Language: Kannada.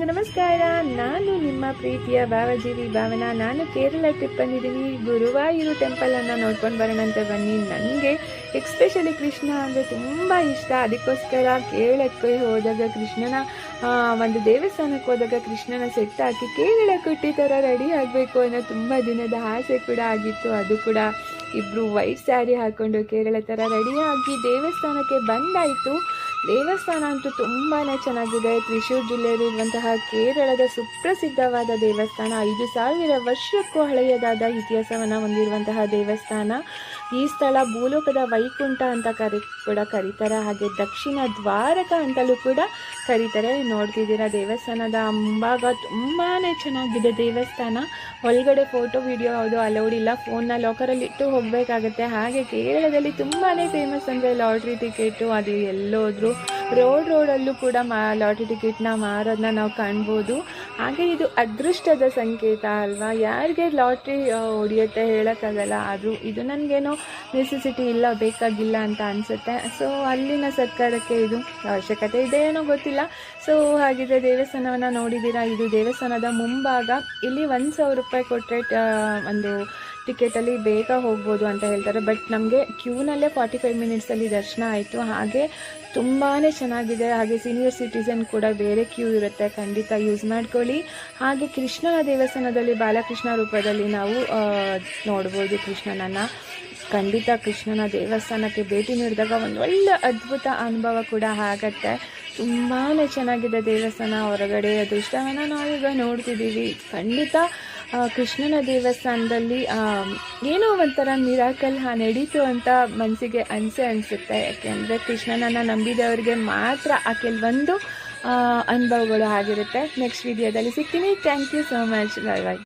ಎಲ್ರಿಗೂ ನಮಸ್ಕಾರ. ನಾನು ನಿಮ್ಮ ಪ್ರೀತಿಯ ಭಾವಜೀವಿ ಭಾವನಾ. ನಾನು ಕೇರಳ ಟ್ರಿಪ್ ಬಂದಿದ್ದೀನಿ. ಗುರುವಾಯೂರು ಟೆಂಪಲನ್ನು ನೋಡ್ಕೊಂಡು ಬರೋಣ ಅಂತ ಬನ್ನಿ. ನನಗೆ ಎಕ್ಸ್ಪೆಷಲಿ ಕೃಷ್ಣ ಅಂದರೆ ತುಂಬ ಇಷ್ಟ. ಅದಕ್ಕೋಸ್ಕರ ಕೇರಳಕ್ಕೆ ಹೋದಾಗ ಕೃಷ್ಣನ ಒಂದು ದೇವಸ್ಥಾನಕ್ಕೆ ಹೋದಾಗ ಕೃಷ್ಣನ ಸೆಟ್ ಹಾಕಿ ಕೇರಳ ಕುಟ್ಟಿ ಥರ ರೆಡಿ ಆಗಬೇಕು ಅನ್ನೋ ತುಂಬ ದಿನದ ಆಸೆ ಕೂಡ ಆಗಿತ್ತು. ಅದು ಕೂಡ ಇಬ್ಬರು ವೈಟ್ ಸ್ಯಾರಿ ಹಾಕ್ಕೊಂಡು ಕೇರಳ ಥರ ರೆಡಿಯಾಗಿ ದೇವಸ್ಥಾನಕ್ಕೆ ಬಂದಾಯಿತು. ದೇವಸ್ಥಾನ ಅಂತೂ ತುಂಬಾ ಚೆನ್ನಾಗಿದೆ. ತ್ರಿಶೂರ್ ಜಿಲ್ಲೆಯಲ್ಲಿರುವಂತಹ ಕೇರಳದ ಸುಪ್ರಸಿದ್ಧವಾದ ದೇವಸ್ಥಾನ. 5000 ವರ್ಷಕ್ಕೂ ಹಳೆಯದಾದ ಇತಿಹಾಸವನ್ನು ಹೊಂದಿರುವಂತಹ ದೇವಸ್ಥಾನ. ಈ ಸ್ಥಳ ಭೂಲೋಕದ ವೈಕುಂಠ ಅಂತ ಕೂಡ ಕರೀತಾರೆ. ಹಾಗೆ ದಕ್ಷಿಣ ದ್ವಾರಕ ಅಂತಲೂ ಕೂಡ ಕರೀತಾರೆ. ನೋಡ್ತಿದ್ದೀರಾ ದೇವಸ್ಥಾನದ ಮುಂಭಾಗ ತುಂಬಾ ಚೆನ್ನಾಗಿದೆ ದೇವಸ್ಥಾನ. ಒಳಗಡೆ ಫೋಟೋ ವಿಡಿಯೋ ಯಾವುದು ಅಲೌಡ್ ಇಲ್ಲ. ಫೋನ್ನ ಲಾಕರಲ್ಲಿ ಇಟ್ಟು ಹೋಗಬೇಕಾಗತ್ತೆ. ಹಾಗೆ ಕೇರಳದಲ್ಲಿ ತುಂಬಾ ಫೇಮಸ್ ಅಂದರೆ ಲಾಟ್ರಿ ಟಿಕೆಟು. ಅದು ಎಲ್ಲೋದ್ರು ರೋಡಲ್ಲೂ ಕೂಡ ಲಾಟ್ರಿ ಟಿಕೆಟ್ನ ಮಾರೋದನ್ನ ನಾವು ಕಾಣ್ಬೋದು. ಹಾಗೆ ಇದು ಅದೃಷ್ಟದ ಸಂಕೇತ ಅಲ್ವಾ. ಯಾರಿಗೆ ಲಾಟ್ರಿ ಹೊಡಿಯುತ್ತೆ ಹೇಳೋಕ್ಕಾಗಲ್ಲ. ಆದರೂ ಇದು ನನಗೇನೋ ನೆಸೆಸಿಟಿ ಇಲ್ಲ, ಬೇಕಾಗಿಲ್ಲ ಅಂತ ಅನಿಸುತ್ತೆ. ಸೊ ಅಲ್ಲಿನ ಸರ್ಕಾರಕ್ಕೆ ಇದು ಅವಶ್ಯಕತೆ ಇದೆ ಏನೋ ಗೊತ್ತಿಲ್ಲ. ಸೊ ಹಾಗಿದ್ರೆ ದೇವಸ್ಥಾನವನ್ನು ನೋಡಿದ್ದೀರಾ. ಇದು ದೇವಸ್ಥಾನದ ಮುಂಭಾಗ. ಇಲ್ಲಿ 1000 ರೂಪಾಯಿ ಕೊಟ್ಟರೆ ಒಂದು ಟಿಕೆಟಲ್ಲಿ ಬೇಗ ಹೋಗ್ಬೋದು ಅಂತ ಹೇಳ್ತಾರೆ. ಬಟ್ ನಮಗೆ ಕ್ಯೂನಲ್ಲೇ 45 ಮಿನಿಟ್ಸಲ್ಲಿ ದರ್ಶನ ಆಯಿತು. ಹಾಗೆ ತುಂಬಾ ಚೆನ್ನಾಗಿದೆ. ಹಾಗೆ ಸೀನಿಯರ್ ಸಿಟಿಸನ್ ಕೂಡ ಬೇರೆ ಕ್ಯೂ ಇರುತ್ತೆ, ಖಂಡಿತ ಯೂಸ್ ಮಾಡ್ಕೊಳ್ಳಿ. ಹಾಗೆ ಕೃಷ್ಣನ ದೇವಸ್ಥಾನದಲ್ಲಿ ಬಾಲಕೃಷ್ಣ ರೂಪದಲ್ಲಿ ನಾವು ನೋಡ್ಬೋದು ಕೃಷ್ಣನನ್ನು. ಖಂಡಿತ ಕೃಷ್ಣನ ದೇವಸ್ಥಾನಕ್ಕೆ ಭೇಟಿ ನೀಡಿದಾಗ ಒಂದು ಒಳ್ಳೆ ಅದ್ಭುತ ಅನುಭವ ಕೂಡ ಆಗತ್ತೆ. ತುಂಬಾ ಚೆನ್ನಾಗಿದೆ ದೇವಸ್ಥಾನ. ಹೊರಗಡೆ ಅದೃಷ್ಟವನ್ನು ನಾವೀಗ ನೋಡ್ತಿದ್ದೀವಿ. ಖಂಡಿತ ಕೃಷ್ಣನ ದೇವಸ್ಥಾನದಲ್ಲಿ ಏನೋ ಒಂಥರ ಮಿರಾಕಲ್ ನಡೀತು ಅಂತ ಮನಸ್ಸಿಗೆ ಅನಿಸುತ್ತೆ. ಯಾಕೆಂದರೆ ಕೃಷ್ಣನನ್ನು ನಂಬಿದವರಿಗೆ ಮಾತ್ರ ಆ ಕೆಲವೊಂದು ಅನುಭವಗಳು ಆಗಿರುತ್ತೆ. ನೆಕ್ಸ್ಟ್ ವಿಡಿಯೋದಲ್ಲಿ ಸಿಗ್ತೀನಿ. Thank you so much. Bye bye.